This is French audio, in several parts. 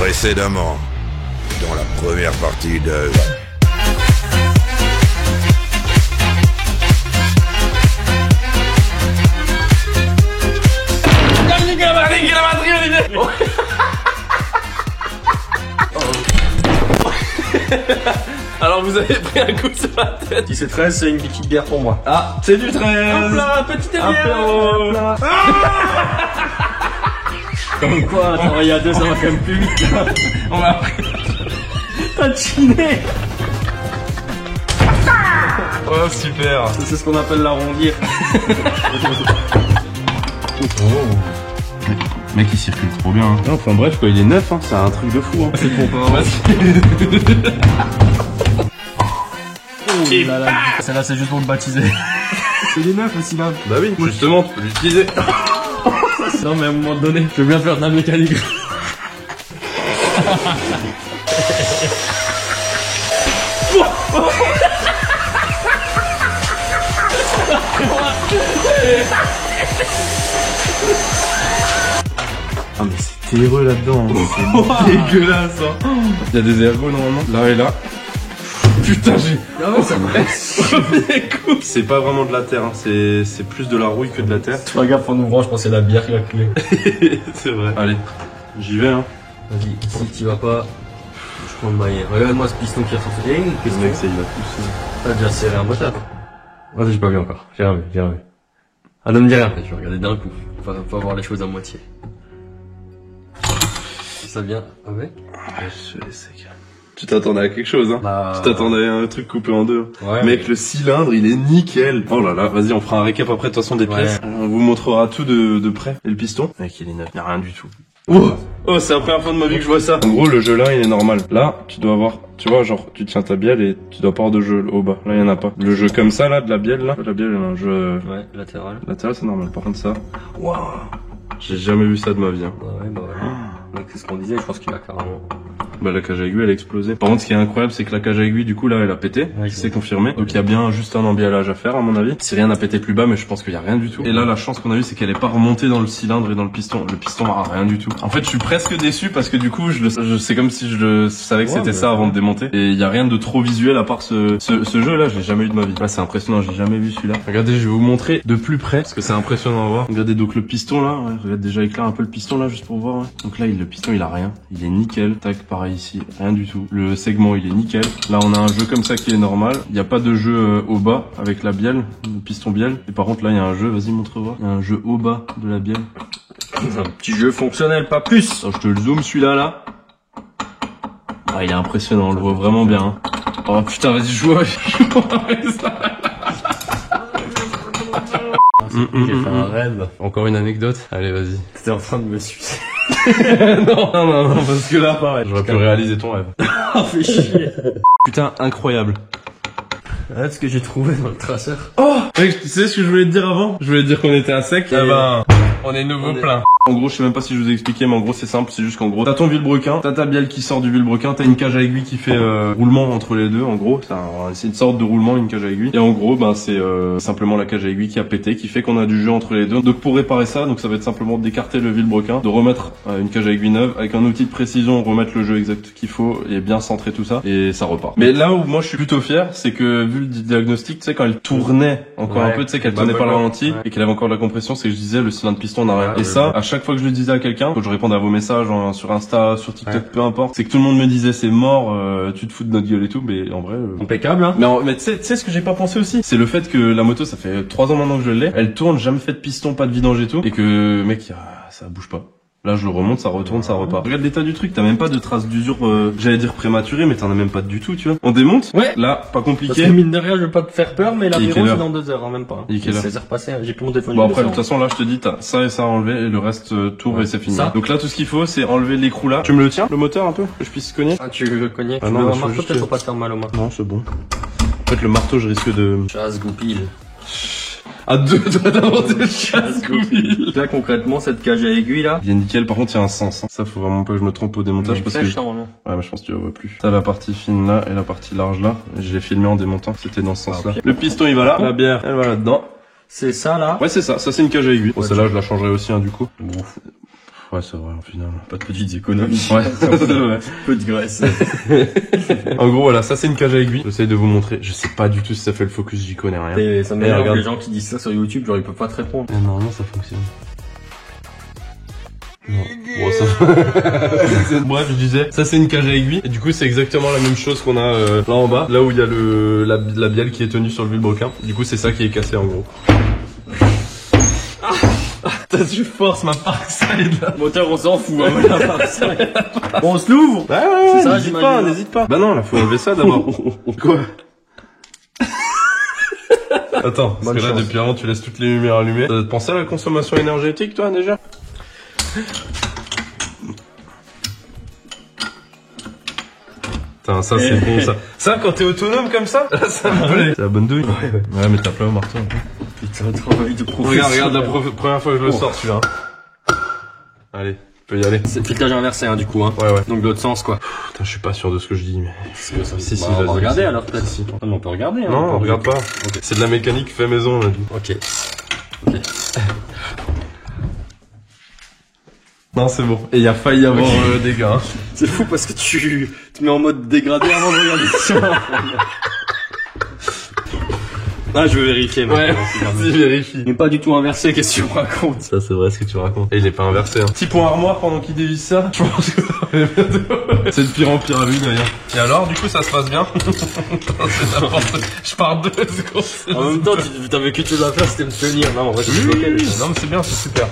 Précédemment, dans la première partie de... Alors vous avez pris un coup sur la tête. Si c'est 13, c'est une petite bière pour moi. Ah, c'est du 13. Hop là, petite bière. Apéro. Comme quoi, travailler à deux, ça va quand même plus vite. On va... T'as chiné. Oh super. C'est ce qu'on appelle l'arrondir. Mec il circule trop bien. Non, enfin bref quoi, il est neuf, hein. C'est un truc de fou. Hein. C'est pour pas. Oh là là. Celle-là, c'est juste pour le baptiser. C'est des neufs aussi là. Bah oui, justement, tu peux l'utiliser. Non mais à un moment donné, je veux bien faire de la mécanique. Ah mais c'est terreux là-dedans, c'est dégueulasse hein. Il y a des ergots normalement, là et là. Putain j'ai... Ah ouais, ça presse. C'est pas vraiment de la terre, hein. C'est plus de la rouille que de la terre. Fais gaffe en ouvrant, je pense que c'est la bière qui va couler. C'est vrai. Allez, j'y vais hein. Vas-y, ici tu vas pas, je prends le maillet. Regarde-moi ce piston qui est ressorti. Il y a une question. Mec, ça il va plus. T'as déjà serré un motard. Vas-y, j'ai pas vu encore. J'ai revu. Ah, ne me dis rien, je vais regarder d'un coup. Faut voir les choses à moitié. Ça vient avec. Je vais laisser. Tu t'attendais à quelque chose, hein. Bah... Tu t'attendais à un truc coupé en deux. Ouais. Mec, le cylindre, il est nickel. Oh là là, vas-y, on fera un récap après de toute façon des pièces. On vous montrera tout de près. Et le piston. Mec, il est neuf. Y'a rien du tout. Oh, c'est la première fois de ma vie que je vois ça. En gros, le jeu là, il est normal. Là, tu dois avoir, tu vois, genre, tu tiens ta bielle et tu dois pas avoir de jeu au bas. Là, il y en a pas. Le jeu comme ça, là, de la bielle, là. La bielle, il y a un jeu... Ouais, latéral. Latéral, c'est normal. Par contre, ça... Waouh. J'ai jamais vu ça de ma vie, hein. Ouais, bah voilà. Donc, c'est ce qu'on disait, je pense qu'il a carrément... Bah la cage à aiguille elle a explosé. Par contre ce qui est incroyable c'est que la cage à aiguille du coup là elle a pété, ouais, c'est confirmé. Donc il y a bien juste un emballage à faire à mon avis. Si rien n'a pété plus bas mais je pense qu'il y a rien du tout. Et là la chance qu'on a eu c'est qu'elle est pas remontée dans le cylindre et dans le piston. Le piston a rien du tout. En fait je suis presque déçu parce que du coup c'est comme si je savais que c'était ça avant de démonter. Et il y a rien de trop visuel à part ce jeu là, je l'ai jamais eu de ma vie. Là c'est impressionnant, j'ai jamais vu celui-là. Regardez, je vais vous montrer de plus près parce que c'est impressionnant à voir. Regardez donc le piston là, ouais, regarde déjà éclaire un peu le piston là juste pour voir. Ouais. Donc là le piston il a rien, il est nickel. Tac, pareil ici, rien du tout. Le segment il est nickel. Là on a un jeu comme ça qui est normal. Il n'y a pas de jeu au bas avec la bielle, le piston bielle. Et par contre là il y a un jeu, vas-y montre-moi. Il y a un jeu au bas de la bielle. C'est un petit jeu fonctionnel, pas plus. Alors, je te le zoome celui-là là. Ah il est impressionnant, on le voit vraiment bien. Hein. Oh putain vas-y joue avec ça. J'ai fait un rêve. Encore une anecdote. Allez vas-y. T'étais en train de me sucer. non, parce que là, pareil. J'aurais pu réaliser ton rêve. Oh, fais chier. Putain, incroyable. Regarde ce que j'ai trouvé dans le traceur. Oh! Mec, tu sais ce que je voulais te dire avant? Je voulais te dire qu'on était à sec. Eh ben, on est nouveau plein. En gros, je sais même pas si je vous ai expliqué, mais en gros, c'est simple. C'est juste qu'en gros, t'as ton vilebrequin, t'as ta bielle qui sort du vilebrequin, t'as une cage à aiguille qui fait roulement entre les deux. En gros, c'est une sorte de roulement, une cage à aiguille. Et en gros, ben c'est simplement la cage à aiguille qui a pété, qui fait qu'on a du jeu entre les deux. Donc pour réparer ça, donc ça va être simplement d'écarter le vilebrequin, de remettre une cage à aiguille neuve avec un outil de précision, remettre le jeu exact qu'il faut et bien centrer tout ça et ça repart. Mais là où moi je suis plutôt fier, c'est que vu le diagnostic, tu sais quand elle tournait encore un peu, tu sais qu'elle tournait par le ralenti et qu'elle avait encore de la compression, c'est que je disais le cylindre piston n'a rien. Et ça, à chaque fois que je le disais à quelqu'un, quand je répondais à vos messages sur Insta, sur TikTok, peu importe, c'est que tout le monde me disait c'est mort, tu te fous de notre gueule et tout, mais en vrai impeccable hein. Mais tu sais ce que j'ai pas pensé aussi, c'est le fait que la moto ça fait 3 ans maintenant que je l'ai, elle tourne, jamais fait de piston, pas de vidange et tout, et que mec ça bouge pas. Là je le remonte, ça retourne, ça repart. Regarde l'état du truc, t'as même pas de traces d'usure, j'allais dire prématurée, mais t'en as même pas du tout, tu vois. On démonte. Ouais. Là, pas compliqué. Parce que mine de rien, je veux pas te faire peur, mais l'apéro c'est dans 2 heures, hein, même pas. Il est quelle heure? 16 heures passées, j'ai plus mon téléphone. Bon après, de toute façon, là je te dis, t'as ça et ça à enlever, et le reste tourne et c'est fini. Ça. Donc là, tout ce qu'il faut, c'est enlever l'écrou là. Tu me le tiens, le moteur un peu, que je puisse cogner? Ah, tu veux cogner? Ah tu non, veux un je marteau, juste... peut-être pour pas te faire mal au main. Non, c'est bon. En fait, le marteau, je risque de... Chasse goupille. À 2 doigts d'inventer le chasse-goupille. Là, concrètement, cette cage à aiguille, là. Il est nickel, par contre, il y a un sens. Hein. Ça, faut vraiment pas que je me trompe au démontage parce que... Ouais, mais je pense que tu la vois plus. T'as la partie fine là et la partie large là. Je l'ai filmé en démontant, c'était dans ce sens-là. Le piston, il va là. La bière, elle va là-dedans. C'est ça, là? Ouais, c'est ça. Ça, c'est une cage à aiguille. Bon, celle-là, je la changerai aussi, hein, du coup. Bon. Ouais, c'est vrai, au final. Pas de petites économies. Ouais, ouais. Peu de graisse. En gros, voilà, ça c'est une cage à aiguille. J'essaie de vous montrer. Je sais pas du tout si ça fait le focus, j'y connais rien. Et ça m'énerve regarde. les gens qui disent ça sur YouTube, genre ils peuvent pas te répondre. Et normalement, ça fonctionne. Non. Bon, ça... Bref, je disais, ça c'est une cage à aiguille. Et du coup, c'est exactement la même chose qu'on a là en bas. Là où il y a la bielle qui est tenue sur le vilebrequin. Du coup, c'est ça qui est cassé en gros. Tu forces ma Parkside là. Moteur, on s'en fout, hein, la Parkside. Bon, on se l'ouvre. Ouais, c'est ça, n'hésite pas, n'hésite pas. Bah non, là, faut enlever ça d'abord. Quoi? Attends, parce que là, depuis avant, tu laisses toutes les lumières allumées. T'as pensé à la consommation énergétique, toi, déjà? Putain, ça c'est bon ça. Ça quand t'es autonome comme ça, là ça me plaît. C'est la bonne douille. Ouais, mais t'as plein au marteau un peu. Putain, travail de professionnel. Regarde la première fois que je le sors celui-là. Allez, tu peux y aller. C'est le filetage inversé hein du coup hein. Ouais. Donc de l'autre sens quoi. Putain, je suis pas sûr de ce que je dis mais. Parce que ça, si, on va regarder alors peut-être. Si. Non, on peut regarder hein. Non, on regarde pas. Okay. C'est de la mécanique fait maison on a dit. Ok. Non, c'est bon. Et il a failli y avoir des gars. Hein. C'est fou parce que tu te mets en mode dégradé avant de regarder ça. Ah, je veux vérifier. Ouais, vas-y, vérifie. Il n'est pas du tout inversé, qu'est-ce que tu racontes? Ça, c'est vrai ce que tu racontes. Et il est pas inversé, hein. Petit point armoire pendant qu'il dévisse ça. Je pense que c'est de pire en pire à vue, d'ailleurs. Et alors, du coup, ça se passe bien? C'est n'importe. Je pars 2 secondes. En même temps, t'avais qu'une chose à faire, c'était me tenir. Non, en vrai, c'est bloqué. Non, mais c'est bien, c'est super.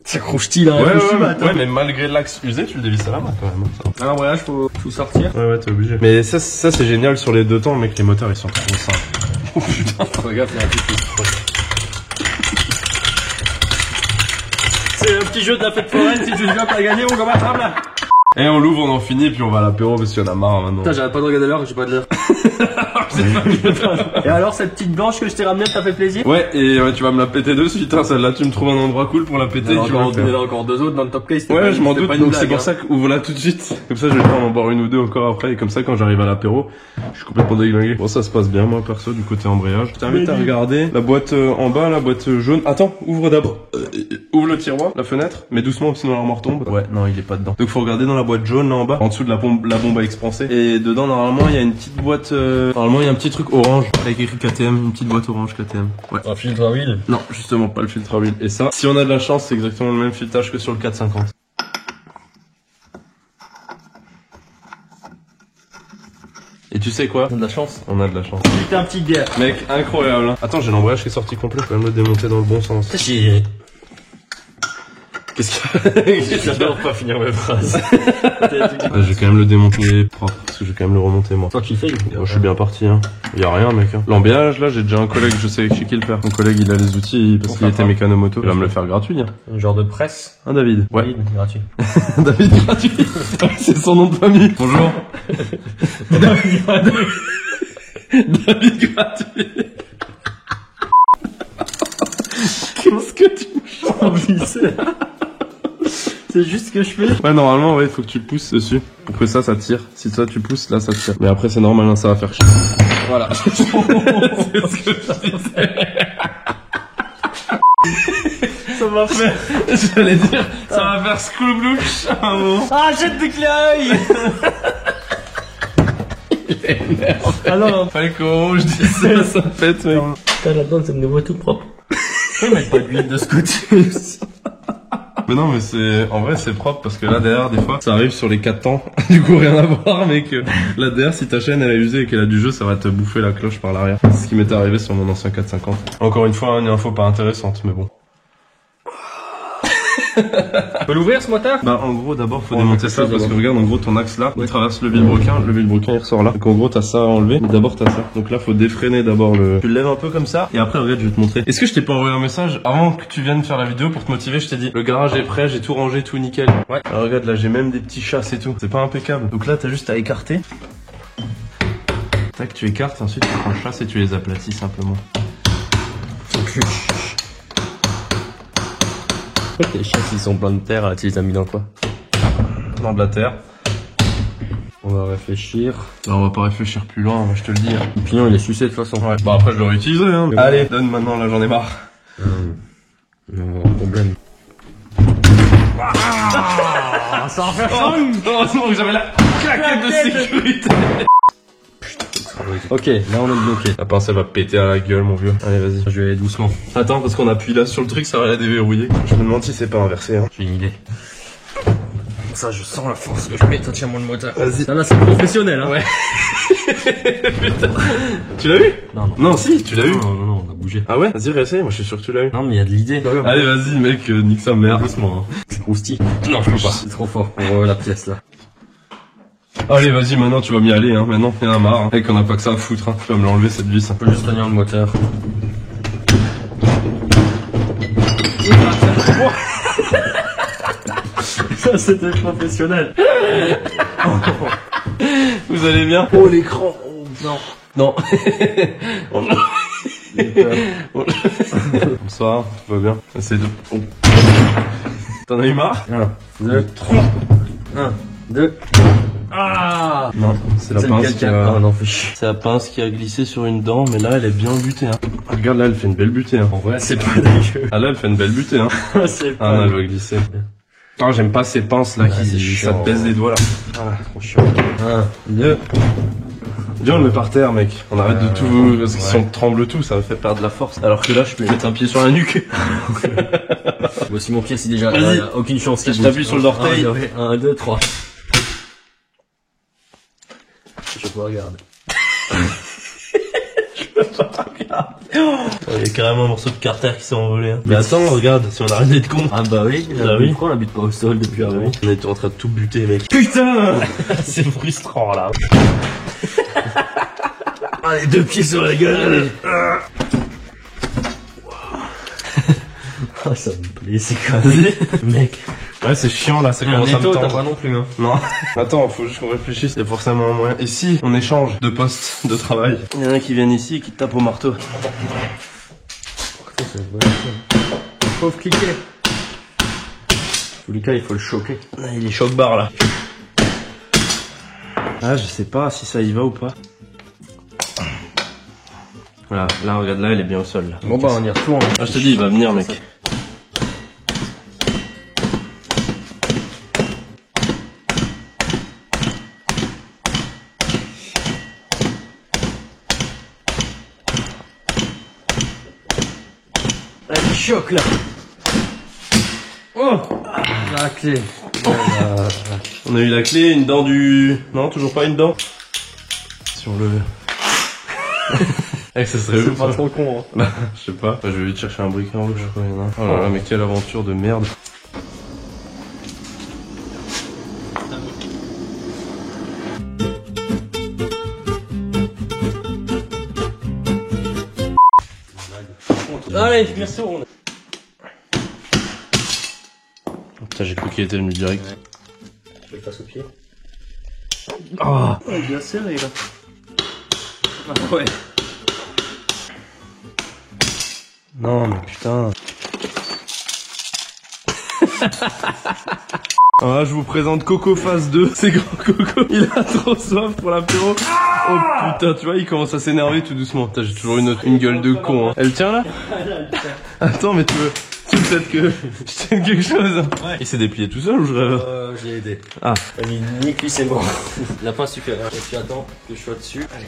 Ça croustille là. Ouais, mais malgré l'axe usé, tu le dévisses à la main quand même. Alors voilà, faut tout sortir. Ouais, t'es obligé. Mais ça c'est génial sur les 2 temps, mec, les moteurs ils sont trop simples. Oh putain, regarde, il y a un petit C'est un petit jeu de la fête foraine, si tu veux pas gagner, on commence à là. Et on l'ouvre, on en finit, puis on va à l'apéro parce qu'il y en a marre maintenant. Putain, j'arrête pas de regarder l'heure, j'ai pas de l'heure. Et alors, cette petite blanche que je t'ai ramenée, t'as fait plaisir? Ouais, et tu vas me la péter de suite, hein, celle-là, tu me trouves un endroit cool pour la péter. Il y en a encore 2 autres dans le top case. Ouais, je m'en doute, donc c'est pour ça qu'ouvre-la tout de suite. Comme ça, je vais pouvoir en boire 1 ou 2 encore après, et comme ça, quand j'arrive à l'apéro, je suis complètement déglingué. Bon, ça se passe bien, moi, perso, du côté embrayage. Je t'invite à regarder la boîte en bas, la boîte jaune. Attends, ouvre d'abord. Ouvre le tiroir, la fenêtre, mais doucement, sinon l'armoire tombe. Ouais, non, il est pas dedans. Donc, faut regarder dans la boîte jaune, là, en bas, en dessous de la bombe à expanser. Et dedans, normalement, il y a une petite boîte, normalement, il y a un petit truc orange, avec écrit KTM, une petite boîte orange KTM. Ouais. Un filtre à huile? Non, justement, pas le filtre à huile. Et ça, si on a de la chance, c'est exactement le même filetage que sur le 450. Et tu sais quoi? On a de la chance. On a de la chance. Putain, un petit bière. Mec, incroyable. Hein. Attends, j'ai l'embrayage qui est sorti complet, faut quand même le démonter dans le bon sens. Qu'est-ce qu'il y a? J'adore pas finir mes phrases. Je vais quand même le démonter propre, parce que je vais quand même le remonter moi. Toi tu le fais du coup. Moi, je suis bien parti, hein. Y a rien, mec. Hein. L'emballage, là, j'ai déjà un collègue, je sais chez qui le faire. Mon collègue, il a les outils parce qu'il était mécano-moto. Il va me le faire gratuit. Hein. Un genre de presse. Hein, David? Ouais. David, gratuit. David gratuit. C'est son nom de famille. Bonjour. David gratuit. Qu'est-ce que tu me changes? C'est juste ce que je fais. Ouais, normalement, ouais, il faut que tu pousses dessus. Pour que ça tire. Si toi tu pousses, là, ça tire. Mais après, c'est normal, hein, ça va faire chier. Voilà. C'est ce que je disais. Ça va faire, j'allais dire, ça va faire scloublouche. Ah, jette des clés. Ah non, fallait que je dise ça, ça pète, mec. Putain, là-dedans, ça me voit tout propre. Pourquoi mettre pas d'huile de ce côté aussi? Mais non, mais c'est, en vrai, c'est propre parce que là, derrière, des fois, ça arrive sur les 4 temps. Du coup, rien à voir, mais que là, derrière, si ta chaîne, elle est usée et qu'elle a du jeu, ça va te bouffer la cloche par l'arrière. C'est ce qui m'était arrivé sur mon ancien 450. Encore une fois, une info pas intéressante, mais bon. Tu peux l'ouvrir ce moteur? Bah en gros d'abord faut démonter ça parce que regarde en gros ton axe là il traverse le vilebrequin il ressort là, donc en gros t'as ça à enlever mais d'abord t'as ça, donc là faut défreiner d'abord le... Tu le lèves un peu comme ça et après regarde je vais te montrer. Est-ce que je t'ai pas envoyé un message avant que tu viennes faire la vidéo pour te motiver? Je t'ai dit le garage est prêt, j'ai tout rangé, tout nickel. Ouais. Alors regarde là j'ai même des petits chasses et tout, c'est pas impeccable. Donc là t'as juste à écarter. Tac tu écartes, ensuite tu prends le chasse et tu les aplatis simplement. Les chasses ils sont pleins de terre, tu les as mis dans quoi? Dans de la terre. On va réfléchir. Bah, on va pas réfléchir plus loin, moi je te le dis. Hein. Le pignon il est sucé de toute façon. Ouais. Bah après je l'aurais utilisé hein. Allez, donne maintenant, là j'en ai marre. On va avoir un problème. Ah, ça va faire ça. Heureusement que j'avais la claquette de sécurité. Ok, là on est bloqué. La pince elle va péter à la gueule mon vieux. Allez vas-y. Je vais aller doucement. Attends parce qu'on appuie là sur le truc, ça va la déverrouiller. Je me demande si c'est pas inversé hein. J'ai une idée. Ça je sens la force que je mets, toi tiens-moi le moteur. Vas-y. Là c'est professionnel hein. Ouais. Putain. Tu l'as eu? Non, non. Non si, tu l'as eu. Non, on a bougé. Ah ouais? Vas-y réessaye, moi je suis sûr que tu l'as eu. Non mais il y a de l'idée. Allez vas-y mec, nique sa mère. Doucement hein. C'est croustille. Non je peux pas. C'est trop fort pour la pièce là. Allez vas-y maintenant tu vas m'y aller hein. Maintenant y'en a marre hein. Mec on a pas que ça à foutre hein. Tu vas me l'enlever cette vis. On peut juste tenir le moteur. Ça c'était professionnel. Vous allez bien? Oh l'écran. Non. Non. Bonsoir, tout va bien? Essaye de... Oh. T'en as eu marre? 1, 2, 3. 1, 2. Ah! Non, c'est la pince qui a... Ah non, fais chier. C'est la pince qui a glissé sur une dent, mais là elle est bien butée hein. Regarde là, elle fait une belle butée hein. En vrai, c'est pas dégueu. Ah là, elle fait une belle butée hein. C'est Ah non, elle va glisser. Ah, j'aime pas ces pinces là qui... chiant. Ça te baise les doigts là. Ah, trop chiant. 1, 2. Viens, on le met par terre, mec. On arrête de tout, parce que si on tremble tout, ça me fait perdre la force. Alors que là, je peux mettre un pied sur la nuque. Voici mon pied, c'est déjà, Vas-y. aucune chance qu'il Je t'appuie sur l'orteil. 1, 2, 3. Je peux regarder. Il y a carrément un morceau de carter qui s'est envolé. Hein. Mais attends, regarde, si on arrête d'être con. Ah bah oui, pourquoi on n'habite pas au sol depuis avant? On était en train de tout buter, mec. Putain. C'est frustrant, là. Allez, 2 pieds sur la gueule. Ah, ça me plaît, c'est quoi? Mec. Ouais, c'est chiant, là, ça commence à me t'as tendre. pas non plus, hein. Non. Attends, faut juste qu'on réfléchisse. Il y a forcément un moyen. Et si on échange de poste de travail? Il y en a qui viennent ici et qui te tapent au marteau. Faut cliquer. Tous les cas, il faut le choquer. Ah, il est choc-barre, là. Ah, je sais pas si ça y va ou pas. Voilà, là, regarde, là, elle est bien au sol, là. Bon bah, on y retourne. Ah, je te dis, il va venir, mec. Allez, choc, là. Oh! La clé. On a eu la clé, une dent du... Non, toujours pas une dent. Si on le... Eh, ça serait ouf. Pas trop con, hein. Bah, je sais pas. Je vais vite chercher un briquet en rouge, je crois, il y en a un. Oh là là, mais quelle aventure de merde. Allez, merci, on a... Putain, j'ai cru qu'il était venu direct. Je le passe au pied. Ah, Oh, bien serré, là. Ah ouais. non, mais putain. Alors là, je vous présente Coco Phase 2. C'est grand Coco. Il a trop soif pour l'apéro. Oh putain, tu vois, il commence à s'énerver tout doucement. Putain, j'ai toujours une gueule de con. Hein. Elle tient là? Attends, mais tu veux peut-être que je tienne quelque chose? Ouais. Il s'est déplié tout seul ou je rêve? J'ai aidé. Ah. Nique lui, c'est bon. La pince suffit. Et puis attends que je sois dessus. Allez.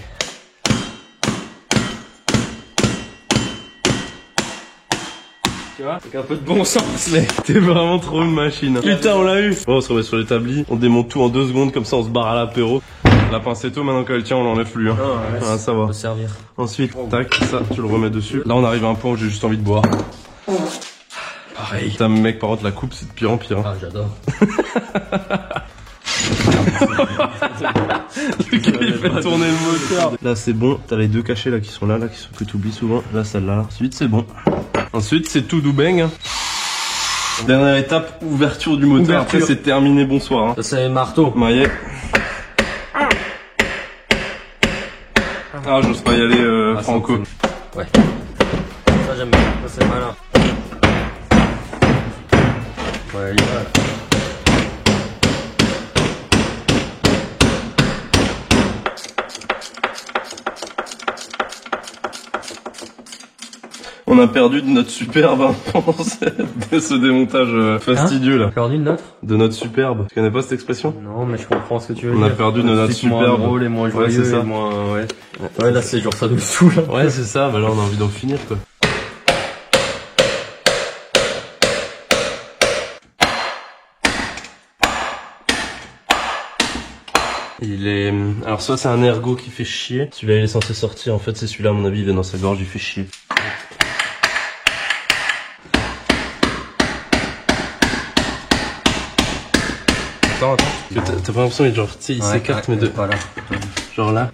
Tu vois, avec un peu de bon sens, mais... T'es vraiment trop une machine. Putain, on l'a eu. Bon, on se remet sur l'établi, on démonte tout en 2 secondes, comme ça on se barre à l'apéro. La pincetto, maintenant qu'elle tient, on l'enlève plus. Hein. ouais, Ah, ça va. peut servir. Ensuite, tac, ça, tu le remets dessus. Là, on arrive à un point où j'ai juste envie de boire. Pareil. Putain, mec, par contre, la coupe, c'est de pire en pire. Hein. Ah, j'adore. Le gars, il fait tourner le moteur. Là, c'est bon. T'as les 2 cachets là qui sont là, que t'oublies souvent. Là, celle-là. Ensuite, c'est bon. Ensuite, c'est tout doubeng. Hein. Dernière étape, ouverture du moteur. Après, c'est terminé, bonsoir. Hein. Ça, c'est marteau. Maillet. Ah, j'ose pas y aller, Franco. Ouais. Ça, j'aime bien. Ça, c'est malin. Ouais, il va. On a perdu de notre superbe de ce démontage fastidieux là. Perdu de notre superbe. Tu connais pas cette expression? Non, mais je comprends ce que tu veux dire. On a perdu de notre superbe. Moins drôle et moins joyeux, c'est ça. et moins, ouais, là c'est genre ça nous saoule. Ouais, c'est ça, bah là on a envie d'en finir quoi. Il est... Alors soit c'est un ergot qui fait chier. Celui-là il est censé sortir, en fait c'est celui-là à mon avis il est dans sa gorge, il fait chier. Attends. T'as pas l'impression qu'il genre, tu sais, il s'écarte mais de... Voilà. Genre là.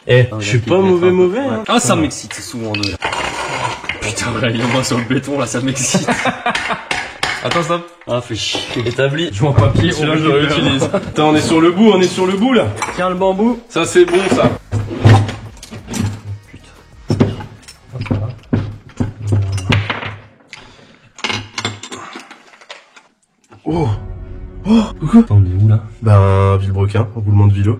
Je suis pas mauvais hein. Ah ça m'excite souvent de... Putain, réveille-moi sur le béton là, ça m'excite. Attends, stop. Ah, fait chier. Établi. Je vois papier, celui-là je le réutilise. Attends, on est sur le bout là. Tiens le bambou. Ça c'est bon ça. Oh. Coucou. Attends, on est où là? Ben, Villebrequin, roulement de vélo.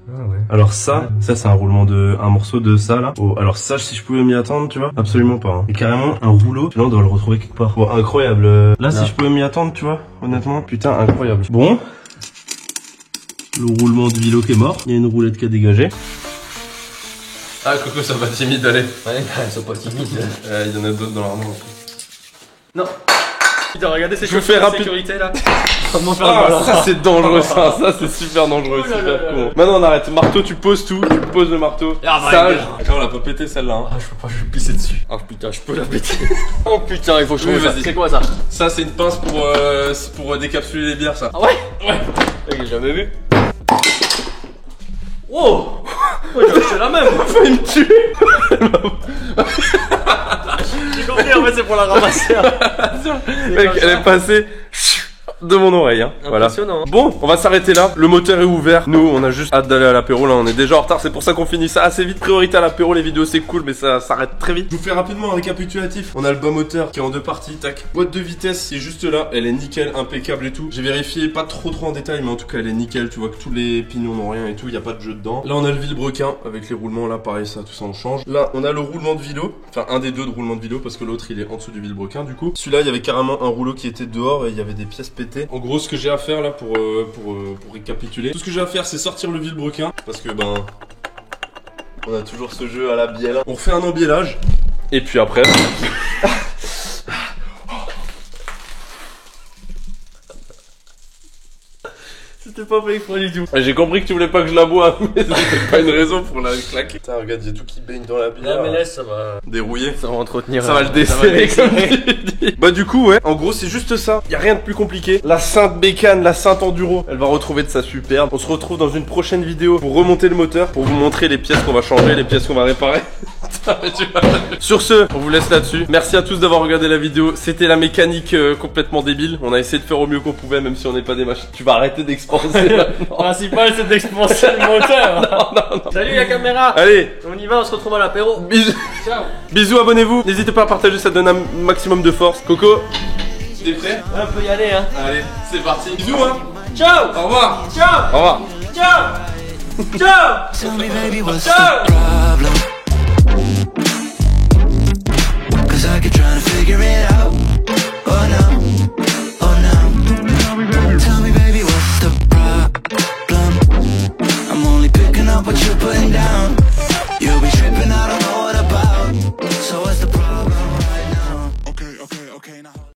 Ah ouais. Alors ça c'est un roulement un morceau de ça là. Oh, alors ça si je pouvais m'y attendre, tu vois, absolument pas. Hein. Et carrément un rouleau, tu vois, on doit le retrouver quelque part. Bon, incroyable. Là si je pouvais m'y attendre, tu vois, honnêtement, putain, incroyable. Bon. Le roulement de vélo qui est mort. Il y a une roulette qui a dégagé. Ah Coco, ça va timide, allez. Ouais, ils sont pas timides. Il y en a d'autres dans l'armoire. Non. Putain, regardez ces choses de sécurité là. Ça c'est dangereux ça c'est super dangereux, super con. Maintenant on arrête, marteau tu poses tout, tu poses le marteau. Sage. On l'a pas pété celle-là hein. Ah je peux pas, je vais pisser dessus. Ah putain, je peux la péter. Oh putain, il faut changer ça. C'est quoi ça? Ça c'est une pince pour décapsuler les bières ça. Ah ouais? Ouais. J'ai jamais vu. Wow. C'est la même. Elle a failli me tuer. J'ai compris, en fait c'est pour la ramasser. Mec, elle est passée de mon oreille hein. Impressionnant. Voilà. Bon, on va s'arrêter là. Le moteur est ouvert. Nous, on a juste hâte d'aller à l'apéro. Là, on est déjà en retard. C'est pour ça qu'on finit ça assez vite. Priorité à l'apéro. Les vidéos, c'est cool, mais ça s'arrête très vite. Je vous fais rapidement un récapitulatif. On a le bas moteur qui est en deux parties. Tac. Boîte de vitesse, c'est juste là. Elle est nickel, impeccable et tout. J'ai vérifié, pas trop en détail, mais en tout cas, elle est nickel. Tu vois que tous les pignons n'ont rien et tout. Il y a pas de jeu dedans. Là, on a le Villebrequin avec les roulements. Là, pareil, ça, tout ça, on change. Là, on a le roulement de vélo. Enfin, un des deux de roulement de vélo parce que l'autre, il est en dessous du Villebrequin. Du coup, celui-là, il y avait carrément un rouleau qui était dehors et il y avait des pièces pétées. En gros, ce que j'ai à faire là pour récapituler. Tout ce que j'ai à faire c'est sortir le Villebrequin parce que ben on a toujours ce jeu à la bielle. On refait un embiellage et puis après c'était pas fait exprès du tout. J'ai compris que tu voulais pas que je la bois, mais c'était pas une raison pour la claquer. Putain, regarde, il y a tout qui baigne dans la bière. Non, mais laisse, ça va dérouiller. Ça va entretenir. Ça va le desserrer comme tu dis. Bah, du coup, ouais, en gros, c'est juste ça. Y a rien de plus compliqué. La Sainte Bécane, la Sainte Enduro, elle va retrouver de sa superbe. On se retrouve dans une prochaine vidéo pour remonter le moteur, pour vous montrer les pièces qu'on va changer, les pièces qu'on va réparer. Sur ce, on vous laisse là-dessus. Merci à tous d'avoir regardé la vidéo. C'était la mécanique complètement débile. On a essayé de faire au mieux qu'on pouvait, même si on n'est pas des machines. Tu vas arrêter d'expanser. Le principal, c'est d'expanser le moteur. Non. Salut la caméra. Allez, on y va, on se retrouve à l'apéro. Bisous. Ciao. Bisous, abonnez-vous. N'hésitez pas à partager, ça donne un maximum de force. Coco, t'es prêt? Ouais, on peut y aller, hein. Allez, c'est parti. Bisous, hein. Ciao. Au revoir. Ciao. Au revoir. Ciao. Ciao. Tell me, baby, what's the problem?